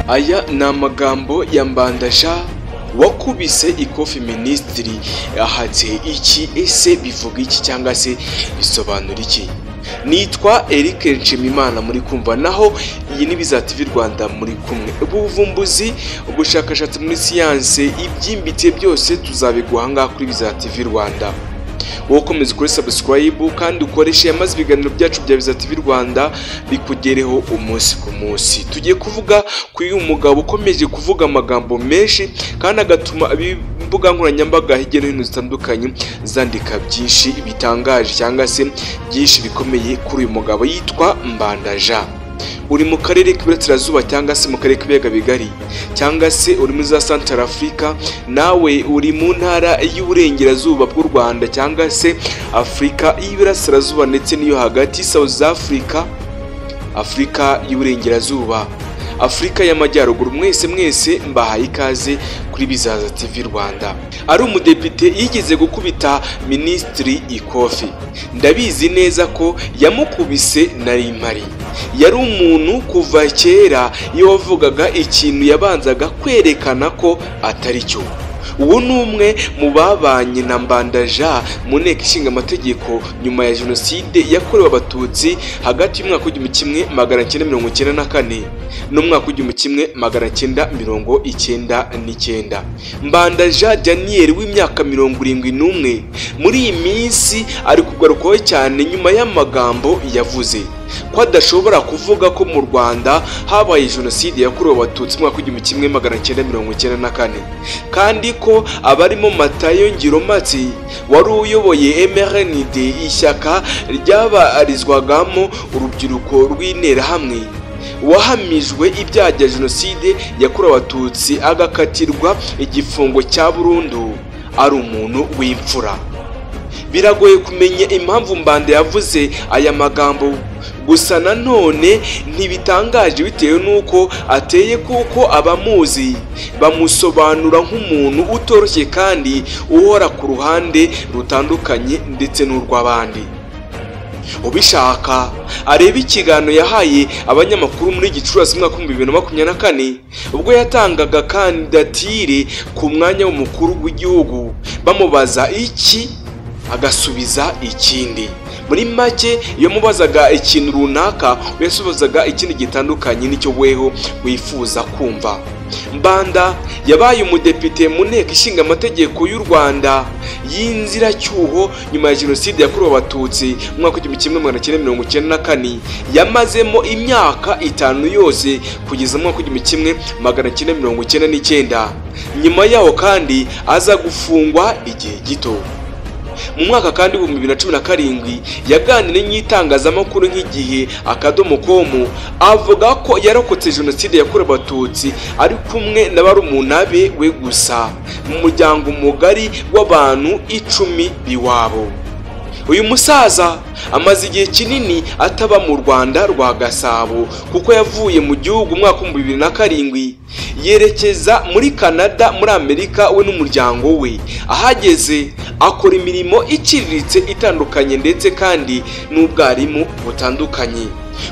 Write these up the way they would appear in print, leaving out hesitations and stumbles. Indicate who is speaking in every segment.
Speaker 1: Aya ni amagambo ya Mbandasha wakubise ikofi Minisitiri ahatse iki, ese bivuga iki cyangwa se bisobanura iki? Nitwa Eric Nshimiyimana muri kumva, naho iyi ni Biza TV Rwanda muri kumwe. Ubuvumbuzi, ubushakashatsi muri siyanse, ibyimbitse byose tuzabiguha ngaha kuri Biza TV Rwanda. Wowe komeza kuri subscribe kandi ukoreshe amaze ibiganiro byacu bya Biza TV Rwanda bikugereho umunsi ku munsi. Tugiye kuvuga kuri uyu mugabo ukomeje kuvuga amagambo menshi kandi agatuma imbuga nkoranyambaga hirya no hino zitandukanye zandika byinshi bitangaje cyangwa se byinshi bikomeye kuri uyu mugabo yitwa Mbandasha. Uri mu karere k'Iburasirazuba cyangwa se mu karere k'ibiyaga bigari cyangwa se uri muri za Central Africa, nawe uri mu ntara y'uburengerazuba bw'u Rwanda cyangwa se Afrika y'Iburasirazuba ndetse n'iyo hagati, South Africa, Afrika y'uburengerazuba, Afrika y'amajyaruguru, mwese mbahaye ikaze kuri Biza TV Rwanda. Ari umudepite yigeze gukubita Minisitiri ikofi, ndabizi neza ko yamukubise nari mpari. Yari umuntu kuva kera iyo wavugaga ikintu yabanzaga kwerekana ko atari cyo. Ubu ni umwe mu babanye na Mbandasha mu nteko ishinga amategeko nyuma ya Jenoside yakorewe Abatutsi hagati y'umwaka w'igihumbi kimwe magana cyenda mirongo icyenda na kane n'umwaka w'igihumbi kimwe magana cyenda mirongo icyenda n'icyenda. Mbandasha Daniel w'imyaka 71 muri iyi minsi ari kugarukwaho cyane nyuma y'amagambo yavuze ko adashobora kuvuga ko mu Rwanda habaye Jenoside yakorewe Abatutsi mu mwaka w'igihumbi kimwe magana cyenda mirongo icyenda na kane, kandi ko abarimo Matayo Ngiromatsi wari uyoboye MRND, ishyaka ryabarizwagamo urubyiruko rw'interahamwe, wahamijwe ibyaha bya Jenoside yakorewe Abatutsi agakatirwa igifungo cya burundu, ari umuntu w'imfura. Biragoye kumenya impamvu Mbanda yavuze aya magambo, gusa nanone ntibitangaje bitewe n'uko ateye, kuko abamuzi bamusobanura nk'umuntu utoroshye kandi uhora ku ruhande rutandukanye ndetse n'urw'abandi. Ubishaka areba ikiganiro yahaye abanyamakuru muri Gicurasi mwaka wa 2024 ubwo yatangaga kandidatire ku mwanya w'umukuru w'igihugu, bamubaza iki agasubiza ikindi. Muri make iyo mubazaga ikintu runaka yasubizaga ikindi gitandukanye n'icyo weho wifuza kumva. Mbanda yabaye umudepite mu nteko ishinga amategeko y'u Rwanda y'inziracyuho nyuma ya Jenoside yakorewe Abatutsi mu mwaka w'igihumbi kimwe magana cyenda mirongo icyenda na kane. Yamazemo imyaka 5 yose kugeza mu mwaka w'igihumbi kimwe magana cyenda mirongo icyenda n'icyenda. Nyuma yaho kandi aza gufungwa igihe gito. Mu mwaka kandi wa 2017 yaganiriye n'itangazamakuru nk'igihe .com, avuga ko yarokotse Jenoside yakorewe Abatutsi ari kumwe na barumuna be we gusa mu muryango mugari w'abantu 10 biwabo. Uyu musaza amaze igihe kinini ataba mu Rwanda rwa Gasabo kuko yavuye mu gihugu mwaka wa 2007 yerekeza muri Canada muri Amerika we n'umuryango we. Ahageze akora imirimo iciriritse itandukanye ndetse kandi n'ubwarimu butandukanye.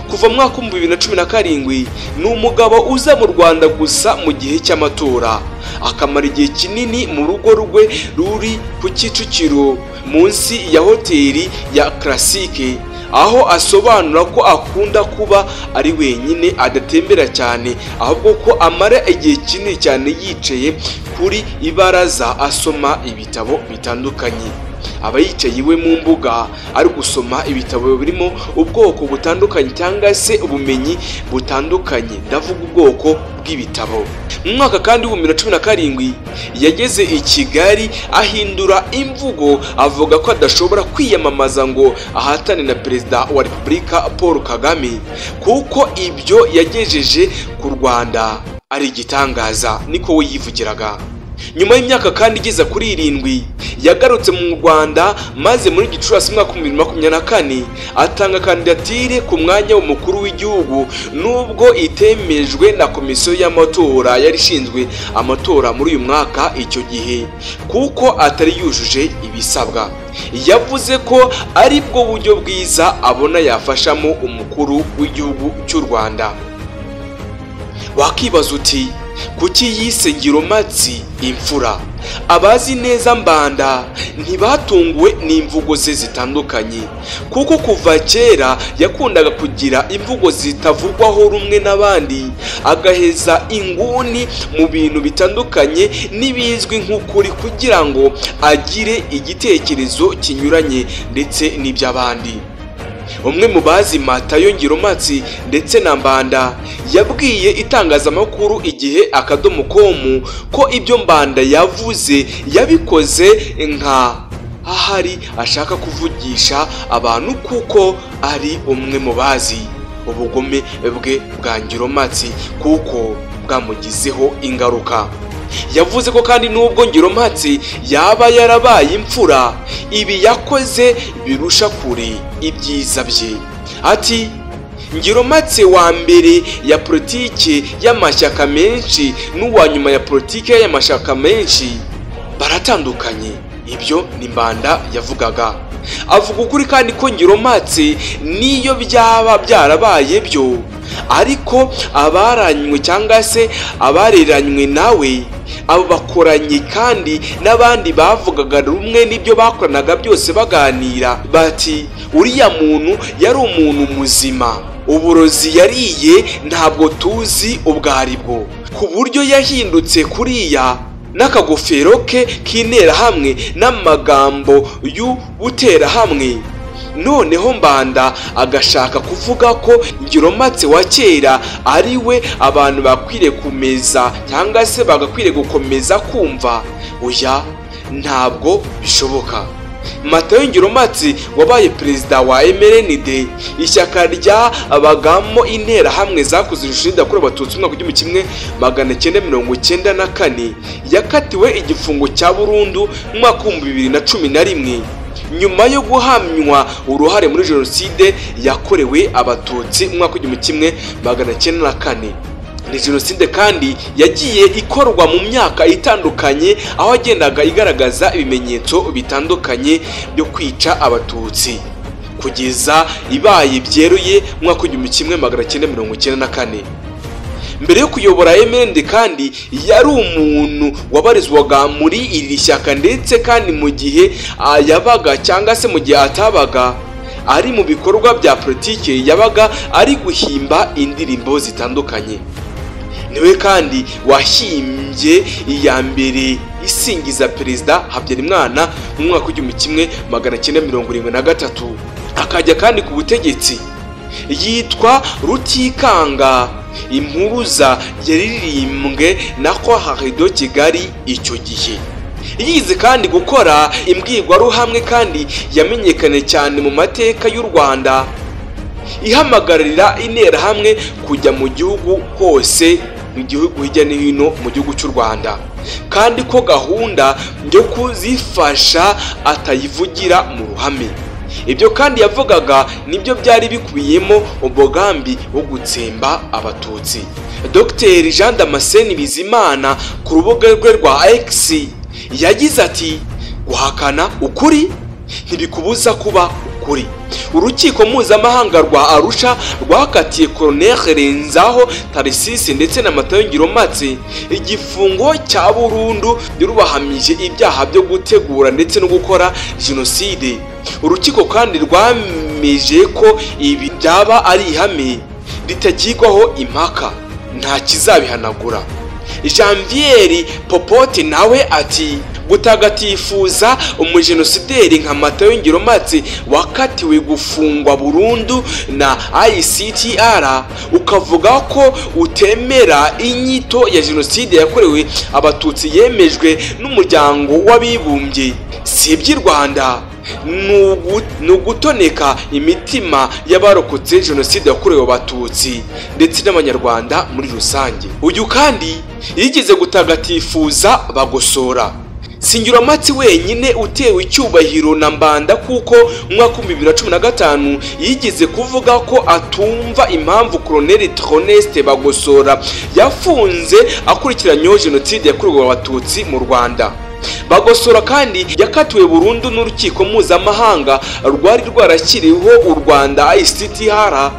Speaker 1: Kuva mu mwaka wa 2017 ni umugabo uza mu Rwanda gusa mu gihe cy'amatora, akamara igihe kinini mu rugo rwe ruri ku Kicukiro munsi ya hoteli ya Classique, aho asobanura ko akunda kuba ari wenyine, adatembera cyane, ahubwo ko amara igihe kinini cyane yicaye kuri ibaraza asoma ibitabo bitandukanye. Aba yicaye iwe mu mbuga ari gusoma ibitabo birimo ubwoko butandukanye cyangwa se ubumenyi butandukanye, ndavuga ubwoko bw'ibitabo. Mu mwaka kandi wa 2017 yageze i Kigali ahindura imvugo, avuga ko adashobora kwiyamamaza ngo ahatane na Perezida wa Repubulika Paul Kagame kuko ibyo yagejeje ku Rwanda ari igitangaza, niko we yivugiraga. Nyuma y'imyaka kandi igeze kuri 7 yagarutse mu Rwanda, maze muri Gicurasi mwaka wa 2024 atanga kandidatire ku mwanya w'umukuru w'igihugu, nubwo itemejwe na komisiyo y'amatora yari ishinzwe amatora muri uyu mwaka icyo gihe kuko atari yujuje ibisabwa. Yavuze ko ari bwo buryo bwiza abona yafashamo umukuru w'igihugu cy'u Rwanda. wakibaza uti kuki yise Ngirumpatsi imfura? Abazi neza Mbanda ntibatunguwe n'imvugo ze zitandukanye, kuko kuva kera yakundaga kugira imvugo zitavugwaho rumwe n'abandi, agaheza inguni mu bintu bitandukanye n'ibizwi nk'ukuri kugira ngo agire igitekerezo kinyuranye ndetse n'iby'abandi. Umwe mu bazi Matayo Ngirumpatsi ndetse na Mbanda yabwiye itangazamakuru Igihe.com ko ibyo Mbanda yavuze yabikoze nka ahari ashaka kuvugisha abantu kuko ari umwe mu bazi ubugome bwe bwa Ngirumpatsi kuko bwamugizeho ingaruka. Yavuze ko kandi nubwo Ngirumpatsi yaba yarabaye imfura, ibi yakoze birusha kure ibyiza bye. Ati Ngirumpatsi wa mbere ya politiki y'amashyaka menshi n'uwa nyuma ya politiki y'amashyaka menshi baratandukanye. Ibyo ni Mbanda yavugaga. Avuga ukuri kandi ko Ngirumpatsi niyo byaba byarabaye byo, ariko abaranywe cyangwa se abareranywe nawe, abo bakoranye kandi n'abandi bavugaga rumwe n'ibyo bakoranaga byose baganira, bati uriya muntu yari umuntu muzima, uburozi yariye ntabwo tuzi ubwo aribwo, ku buryo yahindutse kuriya n'akagofero ke k'interahamwe n'amagambo y'ubuterahamwe. Noneho Mbanda agashaka kuvuga ko Ngirumpatsi wa kera ari we abantu bakwiriye kumeza cyangwa se bagakwiriye gukomeza kumva. Oya, ntabwo bishoboka. Matayo Ngirumpatsi wabaye perezida wa MRND, ishyaka ryabagamo interahamwe zakoze jenoside yakorewe Abatutsi mu 1994, yakatiwe igifungo cya burundu mu 2011 nyuma yo guhamywa uruhare muri jenoside yakorewe Abatutsi mu 1994. Ni jenoside kandi yagiye ikorwa mu myaka itandukanye, aho agendaga igaragaza ibimenyetso bitandukanye byo kwica Abatutsi kugeza ibaye byeruye mu 1994. Mbere yo kuyobora MRND kandi yari umuntu wabarizwaga muri iri shyaka, ndetse kandi mu gihe yabaga cyangwa se mu gihe atabaga ari mu bikorwa bya politiki yabaga ari guhimba indirimbo zitandukanye. Niwe kandi wahimbye iya mbere isingiza perezida Habyarimana mu 1973, akajya kandi ku butegetsi yitwa Rutikanga. Impuruza yaririmbwe na Harido Kigali icyo gihe. Yize kandi gukora imbwirwaruhamwe kandi yamenyekanye cyane mu mateka y'u Rwanda, ihamagarira interahamwe kujya mu gihugu hose, mu gihugu hirya no hino mu gihugu cy'u Rwanda, kandi ko gahunda yo kuzifasha atayivugira mu ruhame. Ibyo kandi yavugaga nibyo byari bikubiyemo umugambi wo gutsemba Abatutsi. Dr Jean Damascene Bizimana ku rubuga rwe rwa X yagize ati guhakana ukuri ntibikubuza kuba ukuri. Urukiko mpuzamahanga rwa Arusha rwakatiye Colonel Renzaho Tarisisi ndetse na Matayo Ngirumpatsi igifungo cya burundu rubahamije ibyaha byo gutegura ndetse no gukora jenoside. Urukiko kandi rwameje ko ibi byaba ari ihame ritagirwaho impaka, nta kizabihanagura. Janvier Popote nawe ati gutagatifuza umujenosideri nka Matayo Ngirumpatsi wakatiwe gufungwa burundu na ICTR, ukavuga ko utemera inyito ya jenoside yakorewe Abatutsi yemejwe n'umuryango w'abibumbye, si iby'i Rwanda, nugutoneka imitima y'abarokotse jenoside yakorewe Abatutsi ndetse n'Abanyarwanda muri rusange. Uyu kandi yigeze gutagatifuza Bagosora. Si Ngirumpatsi wenyine utewe icyubahiro na Mbanda, kuko mu 2015 yigeze kuvuga ko atumva impamvu Colonel Theoneste Bagosora yafunze akurikiranyweho jenoside yakorewe Abatutsi mu Rwanda. Bagosora kandi yakatiwe burundu n'urukiko mpuzamahanga rwari rwarashyiriweho u Rwanda ICTR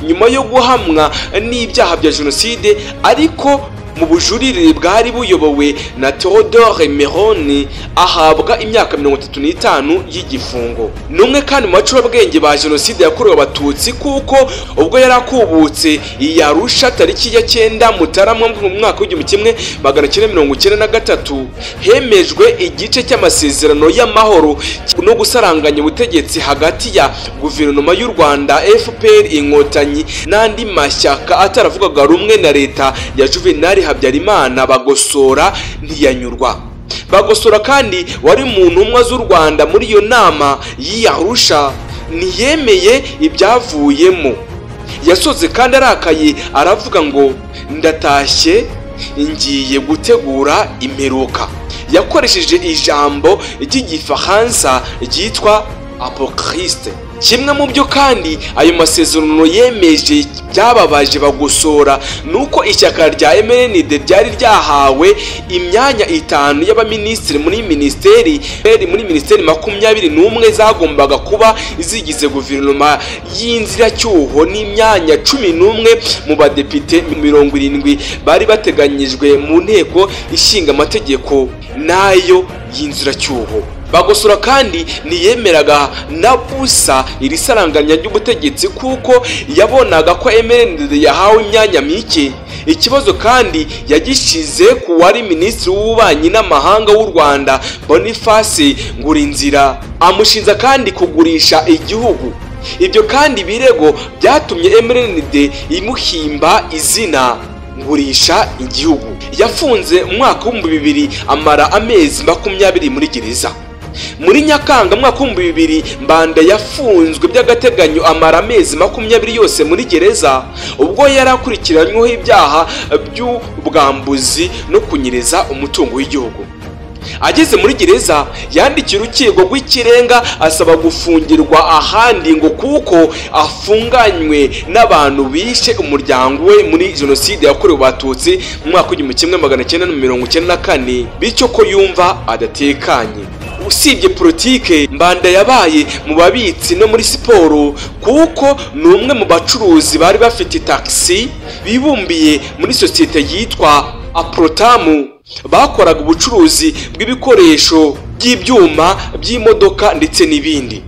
Speaker 1: nyuma yo guhamwa n'ibyaha bya jenoside, ariko mu bujurire bwari buyobowe na Theodore Meron ahabwa imyaka 35 y'igifungo. Numwe kandi mu bacurabwenge ba jenoside yakorewe abatutsi, kuko ubwo yari akubutse Yarusha tariki ya 9 Mutarama mu mwaka w'1993 hemejwe igice cy'amasezerano y'amahoro no gusaranganya ubutegetsi hagati ya guverinoma y'u Rwanda FPR Inkotanyi n'andi mashyaka ataravugaga rumwe na leta ya Juvenal Habyarimana. Bagosora ntiyanyurwa. Bagosora kandi wari mu ntumwa z'u Rwanda muri iyo nama y'Arusha ntiyemeye ibyavuyemo. Yasoze kandi arakaye aravuga ngo ndatashye ngiye gutegura imperuka. Yakoresheje ijambo ry'igifaransa ryitwa apocryste. Kimwe mu byo kandi ayo masezerano yemeje byababaje Bagosora nuko ishyaka rya MND ryari ryahawe imyanya 5 y'abaminisitiri muri minisiteri 21 zagombaga kuba izigize guverinoma y'inzibacyuho n'imyanya 11 mu badepite 70 bari bateganyijwe mu nteko ishinga amategeko nayo y'inzibacyuho. Bagosora kandi niyemeraga na busa iri saranganya ry'ubutegetsi kuko yabonaga ko MND yahawe imyanya mike. Ikibazo kandi yagishize ku wari minisitiri w'ububanyi n'amahanga w'u Rwanda Boniface Ngurinzira, amushinza kandi kugurisha igihugu. Ibyo kandi birego byatumye MND imuhimba izina ngurisha igihugu. Yafunze umwaka w'2000 amara amezi 20 muri gereza. Muri Nyakanga mwaka w'2000 Mbanda yafunzwe by'agateganyo amara amezi 20 yose muri gereza, ubwo yari akurikiranyweho ibyaha by'ubwambuzi no kunyereza umutungo w'igihugu. Ageze muri gereza yandikiye urukiko rw'ikirenga asaba gufungirwa ahandi ngo kuko afunganywe n'abantu bishe umuryango we muri jenoside yakorewe abatutsi mu mwaka w'1994, bityo ko yumva adatekanye. Usibye politike, Mbanda yabaye mu babitsi no muri siporo kuko numwe mu bacuruzi bari bafite taxi bibumbiye muri societe yitwa Aprotamu. Bakoraga ubucuruzi bw'ibikoresho by'ibyuma by'imodoka ndetse n'ibindi.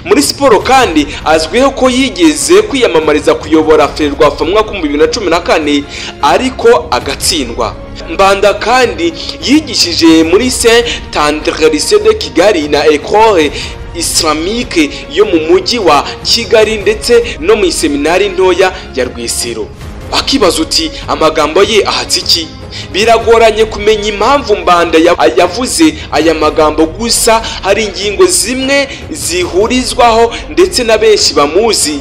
Speaker 1: Muri siporo kandi azwiho ko yigeze kwiyamamariza kuyobora Ferwafa mu mwaka w'2014 ariko agatsindwa. Mbanda kandi yigishije muri Saint Andre Lycée de Kigali na École Islamique yo mu mujyi wa Kigali ndetse no mu seminari ntoya ya Rwisiro. Akibaza uti amagambo ye ahatse iki? Biragoranye kumenya impamvu Mbanda yavuze aya magambo, gusa hari ingingo zimwe zihurizwaho ndetse na benshi bamuzi.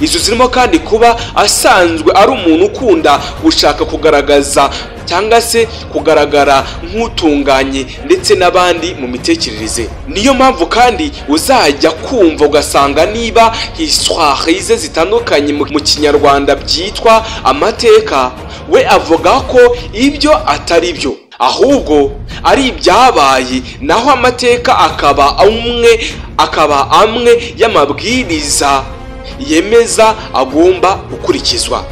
Speaker 1: Izo zirimo kandi kuba asanzwe ari umuntu ukunda gushaka kugaragaza cyangwa se kugaragara nk'utunganye ndetse n'abandi mu mitekerereze. Niyo mpamvu kandi uzajya kumva ugasanga niba histoire ze zitandukanye mu Kinyarwanda byitwa amateka, we avuga ko ibyo atari byo, ahubwo ari ibyabaye, naho amateka akaba amwe y'amabwiriza yemeza agomba gukurikizwa.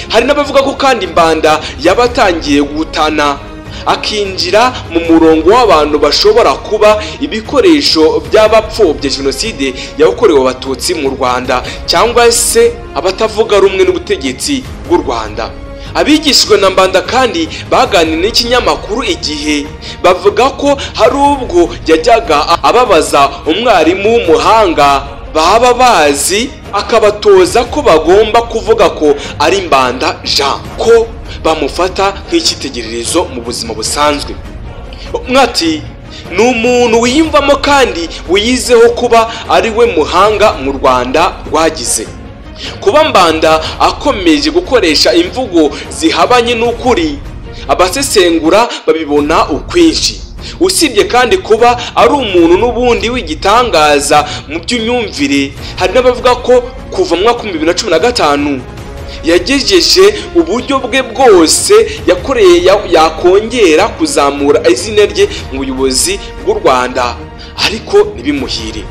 Speaker 1: Hari n'abavuga ko kandi Mbanda yabatangiye gutana akinjira mu murongo w'abantu bashobora kuba ibikoresho by'abapfobya jenoside yakorewe abatutsi mu Rwanda cyangwa se abatavuga rumwe n'ubutegetsi bw'u Rwanda. Abigishijwe na Mbanda kandi baganiriye n'ikinyamakuru Igihe bavuga ko hari ubwo yajyaga ababaza umwarimu w'umuhanga baba bazi akabatoza ko bagomba kuvuga ko ari Mbanda Jean, ko bamufata nk'icyitegererezo mu buzima busanzwe. Mwati ni umuntu wiyumvamo kandi wiyizeho kuba ari we muhanga mu Rwanda rwagize. Kuba Mbanda akomeje gukoresha imvugo zihabanye n'ukuri, abasesengura babibona ukwinshi. Usibye kandi kuba ari umuntu n'ubundi w'igitangaza mu by'imyumvire, hari n'abavuga ko kuva mu mwaka 2015 yagejeje uburyo bwe bwose yakoreye yakongera kuzamura izina rye mu buyobozi bw'u Rwanda, ariko nibimuhire.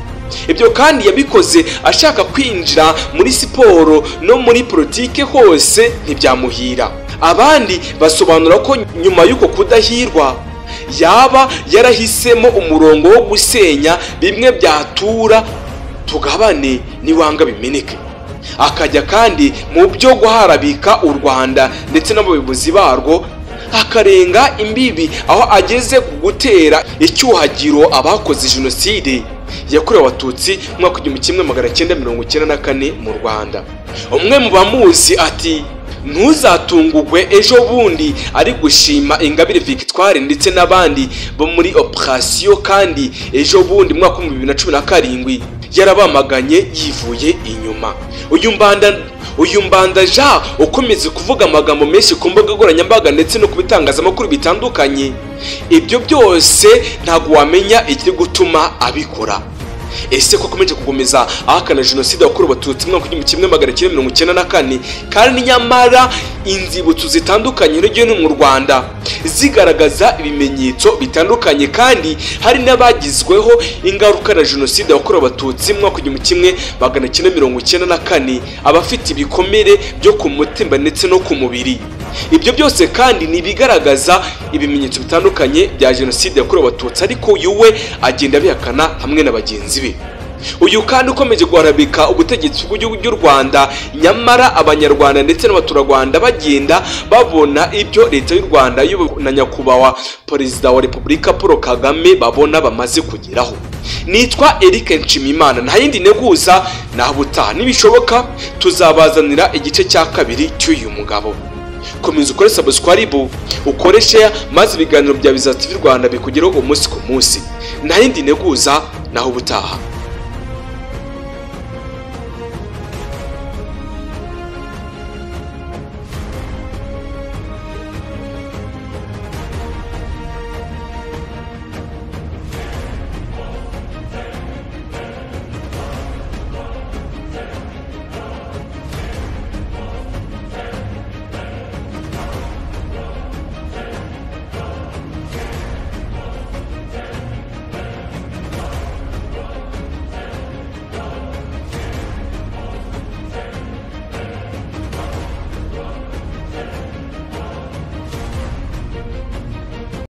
Speaker 1: Ibyo kandi yabikoze ashaka kwinjira muri siporo no muri politike hose ntibyamuhira. Abandi basobanura ko nyuma y'uko kudahirwa yaba yarahisemo umurongo wo gusenya bimwe byatura tugabane niwanga bimeneke, akajya kandi mu byo guharabika u Rwanda ndetse n'abayobozi barwo, akarenga imbibi aho ageze ku gutera icyuhagiro abakoze jenoside yakorewe abatutsi mu mwaka w'1994 mu Rwanda. Umwe mu bamuzi ati ntuzatungugwe ejo bundi ari gushima Ingabire Victoire ndetse n'abandi bo muri operation, kandi ejo bundi mu mwaka w'2017 yarabamaganye yivuye inyuma. Uyu mbanda ja ukomeze kuvuga amagambo menshi ku mbuga nkoranyambaga ndetse no ku bitangazamakuru bitandukanye. Ibyo byose ntabwo wamenya ikiri gutuma abikora. Ese ko akomeje kugomeza ahakana jenoside yakorewe abatutsi mu mwaka w'1994 kandi nyamara inzibutso zitandukanye hirya no hino mu Rwanda zigaragaza ibimenyetso bitandukanye, kandi hari n'abagizweho ingaruka na jenoside yakorewe abatutsi mu mwaka w'1994 abafite ibikomere byo ku mutima ndetse no ku mubiri. Ibyo byose kandi nibigaragaza ibimenyetso bitandukanye bya jenoside yakorewe abatutsi, ariko yuwe agenda abihakana hamwe na bagenzi be. Uyu kandi ukomeje guharabika ubutegetsi bw'igihugu cy'u Rwanda, nyamara abanyarwanda ndetse n'abaturarwanda bagenda babona ibyo leta y'u Rwanda na nyakubahwa perezida wa Repubulika Paul Kagame babona bamaze kugeraho. Nitwa Eric Nshimiyimana, nta yindi neguza naho ubutaha nibishoboka tuzabazanira igice cya kabiri cy'uyu mugabo. Komeza ukore subscribe, ukore share, maze ibiganiro bya Bizaza TV Rwanda bikugeraho umunsi ku munsi. Nta yindi neguza naho ubutaha.